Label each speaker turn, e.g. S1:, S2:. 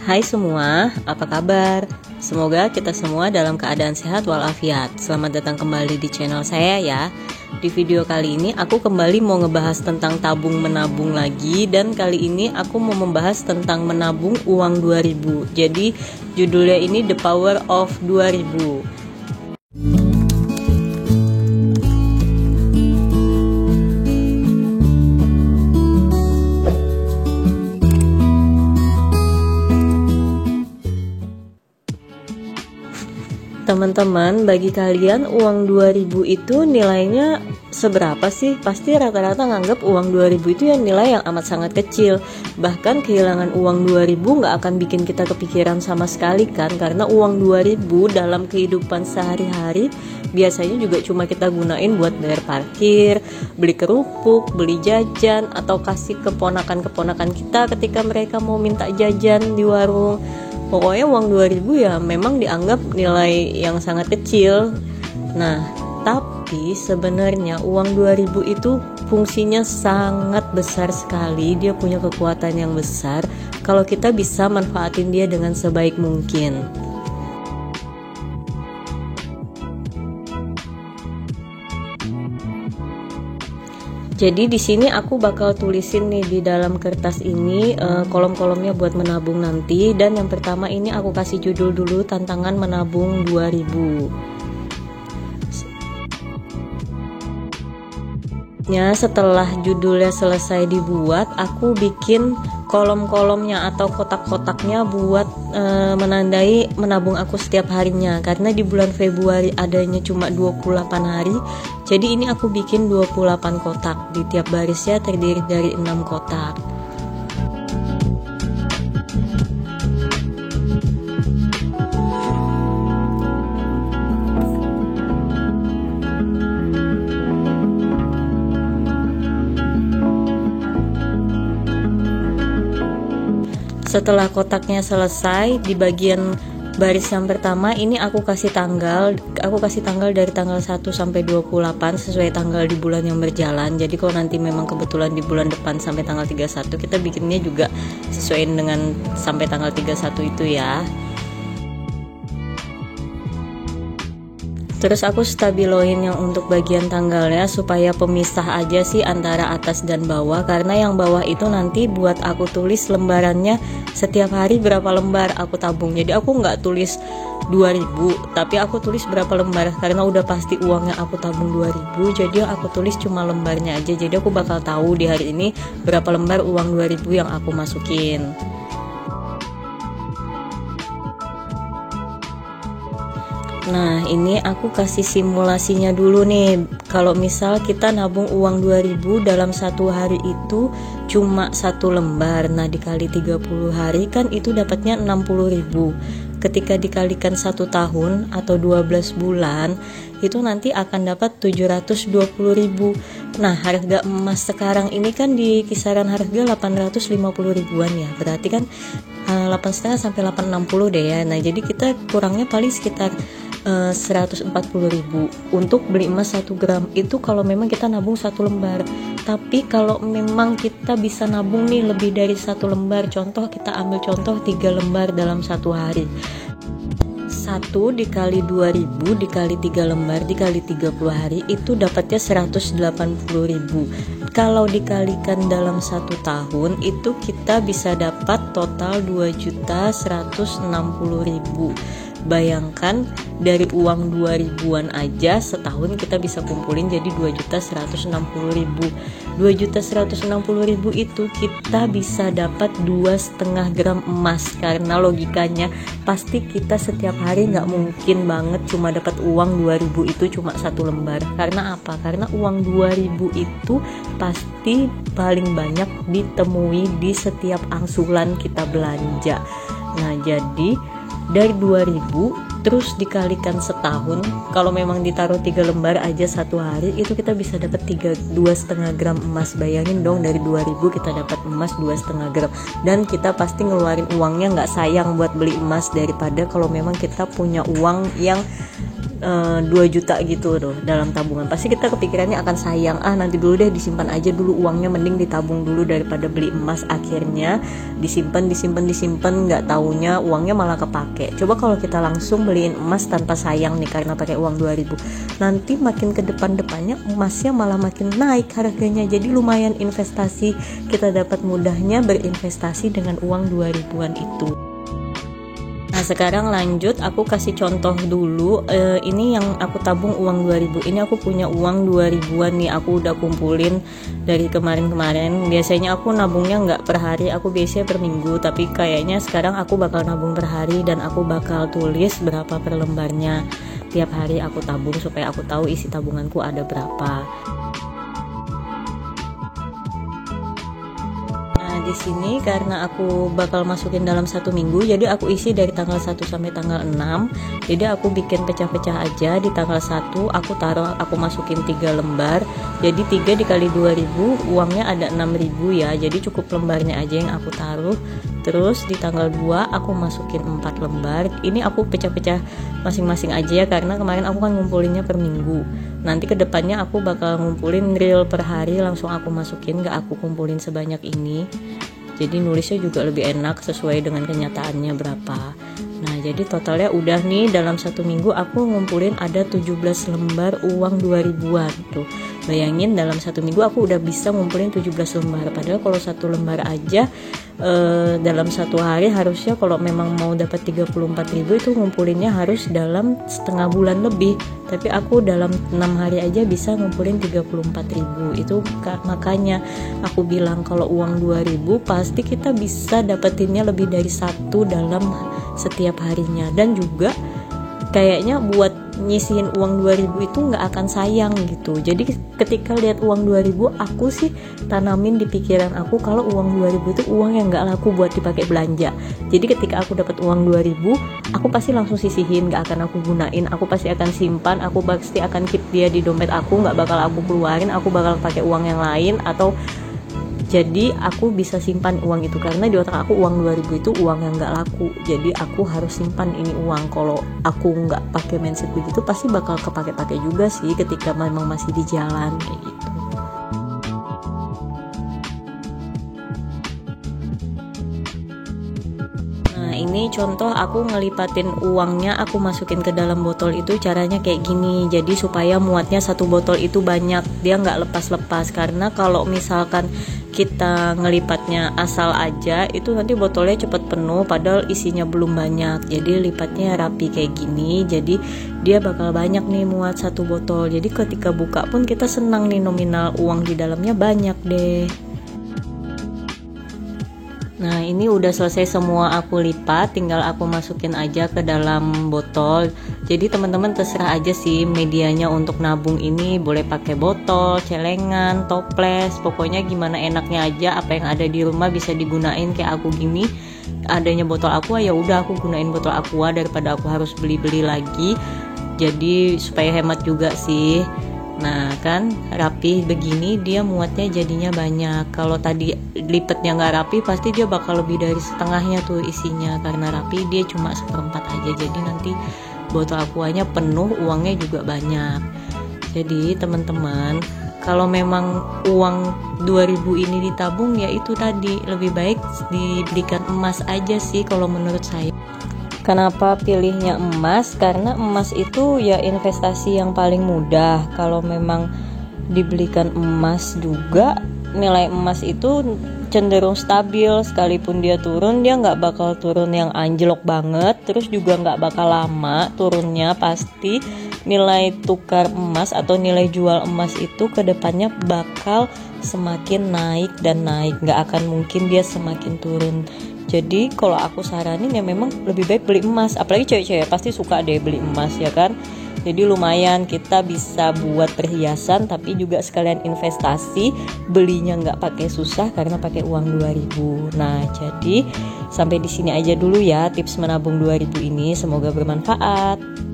S1: Hai semua, apa kabar? Semoga kita semua dalam keadaan sehat walafiat. Selamat datang kembali di channel saya ya. Di video kali ini aku kembali mau ngebahas tentang tabung menabung lagi. Dan kali ini aku mau membahas tentang menabung uang 2000. Jadi judulnya ini The Power of 2000. Teman-teman, bagi kalian uang 2000 itu nilainya seberapa sih? Pasti rata-rata nganggap uang 2000 itu yang nilai yang amat sangat kecil. Bahkan kehilangan uang 2000 nggak akan bikin kita kepikiran sama sekali kan? Karena uang 2000 dalam kehidupan sehari-hari biasanya juga cuma kita gunain buat bayar parkir, beli kerupuk, beli jajan, atau kasih keponakan-keponakan kita ketika mereka mau minta jajan di warung. Pokoknya uang 2000 ya memang dianggap nilai yang sangat kecil. Nah, tapi sebenarnya uang 2000 itu fungsinya sangat besar sekali. Dia punya kekuatan yang besar kalau kita bisa manfaatin dia dengan sebaik mungkin. Jadi di sini aku bakal tulisin nih di dalam kertas ini kolom-kolomnya buat menabung nanti. Dan yang pertama ini aku kasih judul dulu, tantangan menabung 2000. Setelah judulnya selesai dibuat, aku bikin kolom-kolomnya atau kotak-kotaknya buat menandai menabung aku setiap harinya. Karena di bulan Februari adanya cuma 28 hari, jadi ini aku bikin 28 kotak. Di tiap barisnya terdiri dari 6 kotak. Setelah kotaknya selesai, di bagian baris yang pertama ini aku kasih tanggal dari tanggal 1 sampai 28 sesuai tanggal di bulan yang berjalan. Jadi kalau nanti memang kebetulan di bulan depan sampai tanggal 31, kita bikinnya juga sesuai dengan sampai tanggal 31 itu ya. Terus aku stabiloin yang untuk bagian tanggalnya supaya pemisah aja sih antara atas dan bawah. Karena yang bawah itu nanti buat aku tulis lembarannya setiap hari berapa lembar aku tabung. Jadi aku nggak tulis 2000, tapi aku tulis berapa lembar. Karena udah pasti uangnya aku tabung 2000, jadi aku tulis cuma lembarnya aja. Jadi aku bakal tahu di hari ini berapa lembar uang 2000 yang aku masukin. Nah, ini aku kasih simulasinya dulu nih. Kalau misal kita nabung uang 2000 dalam satu hari itu cuma satu lembar. Nah, dikali 30 hari kan itu dapatnya 60.000. Ketika dikalikan 1 tahun atau 12 bulan, itu nanti akan dapat 720.000. Nah, harga emas sekarang ini kan di kisaran harga 850 ribuan ya. Berarti kan 8,5 sampai 860 deh ya. Nah, jadi kita kurangnya paling sekitar 140.000 untuk beli emas 1 gram. Itu kalau memang kita nabung 1 lembar. Tapi kalau memang kita bisa nabung nih lebih dari 1 lembar, contoh kita ambil contoh 3 lembar dalam 1 hari, 1 dikali 2000 dikali 3 lembar dikali 30 hari itu dapatnya 180.000. Kalau dikalikan dalam 1 tahun itu kita bisa dapat total 2.160.000. Bayangkan dari uang 2000-an aja setahun kita bisa kumpulin jadi 2.160.000. 2.160.000 itu kita bisa dapat 2,5 gram emas. Karena logikanya pasti kita setiap hari nggak mungkin banget cuma dapat uang 2000 itu cuma 1 lembar. Karena apa? Karena uang 2000 itu pasti paling banyak ditemui di setiap angsuran kita belanja. Nah, jadi dari 2000 terus dikalikan setahun, kalau memang ditaruh 3 lembar aja 1 hari itu kita bisa dapat 2,5 gram emas. Bayangin dong, dari 2000 kita dapat emas 2,5 gram. Dan kita pasti ngeluarin uangnya nggak sayang buat beli emas, daripada kalau memang kita punya uang yang 2 juta gitu tuh dalam tabungan, pasti kita kepikirannya akan sayang, nanti dulu deh, disimpan aja dulu uangnya, mending ditabung dulu daripada beli emas. Akhirnya disimpan, nggak taunya uangnya malah kepake. Coba kalau kita langsung beliin emas tanpa sayang nih karena pakai uang 2000, nanti makin ke depannya emasnya malah makin naik harganya. Jadi lumayan investasi, kita dapat mudahnya berinvestasi dengan uang 2000-an itu. Nah sekarang lanjut, aku kasih contoh dulu. Ini yang aku tabung uang 2000. Ini aku punya uang 2000-an nih, aku udah kumpulin dari kemarin-kemarin. Biasanya aku nabungnya nggak per hari, aku biasanya per minggu. Tapi kayaknya sekarang aku bakal nabung per hari, dan aku bakal tulis berapa per lembarnya. Tiap hari aku tabung supaya aku tahu isi tabunganku ada berapa. Di sini karena aku bakal masukin dalam 1 minggu, jadi aku isi dari tanggal 1 sampai tanggal 6. Jadi aku bikin pecah-pecah aja. Di tanggal 1 aku masukin 3 lembar. Jadi 3 dikali 2000 uangnya ada 6000 ya. Jadi cukup lembarnya aja yang aku taruh. Terus di tanggal 2 aku masukin 4 lembar. Ini aku pecah-pecah masing-masing aja ya, karena kemarin aku kan ngumpulinnya per minggu. Nanti kedepannya aku bakal ngumpulin real per hari, langsung aku masukin, gak aku kumpulin sebanyak ini. Jadi nulisnya juga lebih enak sesuai dengan kenyataannya berapa. Nah jadi totalnya udah nih, dalam 1 minggu aku ngumpulin ada 17 lembar uang 2000-an tuh. Bayangin dalam 1 minggu aku udah bisa ngumpulin 17 lembar. Padahal kalau 1 lembar aja dalam 1 hari harusnya kalau memang mau dapat 34.000 itu ngumpulinnya harus dalam setengah bulan lebih. Tapi aku dalam 6 hari aja bisa ngumpulin 34.000. Itu makanya aku bilang kalau uang 2000 pasti kita bisa dapetinnya lebih dari 1 dalam setiap harinya. Dan juga kayaknya buat nyisihin uang 2000 itu nggak akan sayang gitu. Jadi ketika lihat uang 2000, aku sih tanamin di pikiran aku kalau uang 2000 itu uang yang nggak laku buat dipakai belanja. Jadi ketika aku dapat uang 2000, aku pasti langsung sisihin, nggak akan aku gunain. Aku pasti akan simpan, aku pasti akan keep dia di dompet aku, nggak bakal aku keluarin. Aku bakal pakai uang yang lain, atau jadi aku bisa simpan uang itu, karena di otak aku uang 2000 itu uang yang nggak laku. Jadi aku harus simpan ini uang. Kalau aku nggak pakai mindset begitu, pasti bakal kepake-pake juga sih ketika memang masih di jalan kayak gitu. Nah ini contoh aku ngelipatin uangnya, aku masukin ke dalam botol itu caranya kayak gini. Jadi supaya muatnya 1 botol itu banyak, dia nggak lepas-lepas. Karena kalau misalkan kita ngelipatnya asal aja, itu nanti botolnya cepet penuh padahal isinya belum banyak. Jadi lipatnya rapi kayak gini, jadi dia bakal banyak nih muat 1 botol. Jadi ketika buka pun kita senang nih, nominal uang di dalamnya banyak deh. Nah ini udah selesai semua aku lipat, tinggal aku masukin aja ke dalam botol. Jadi teman-teman terserah aja sih medianya untuk nabung ini, boleh pakai botol, celengan, toples, pokoknya gimana enaknya aja. Apa yang ada di rumah bisa digunain. Kayak aku gini, adanya botol aqua, ya udah aku gunain botol aqua daripada aku harus beli-beli lagi. Jadi supaya hemat juga sih. Nah kan rapi begini, dia muatnya jadinya banyak. Kalau tadi lipetnya nggak rapi, pasti dia bakal lebih dari setengahnya tuh isinya. Karena rapi dia cuma 1/4 aja, jadi nanti botol aquanya penuh, uangnya juga banyak. Jadi teman-teman, kalau memang uang 2000 ini ditabung, ya itu tadi lebih baik dibelikan emas aja sih kalau menurut saya. Kenapa pilihnya emas? Karena emas itu ya investasi yang paling mudah. Kalau memang dibelikan emas juga, nilai emas itu cenderung stabil. Sekalipun dia turun, dia nggak bakal turun yang anjlok banget. Terus juga nggak bakal lama turunnya. Pasti nilai tukar emas atau nilai jual emas itu kedepannya bakal semakin naik dan naik. Nggak akan mungkin dia semakin turun. Jadi kalau aku saranin ya memang lebih baik beli emas. Apalagi cewek-cewek pasti suka deh beli emas ya kan. Jadi lumayan kita bisa buat perhiasan, tapi juga sekalian investasi. Belinya nggak pakai susah karena pakai uang 2000. Nah jadi sampai di sini aja dulu ya tips menabung 2000 ini. Semoga bermanfaat.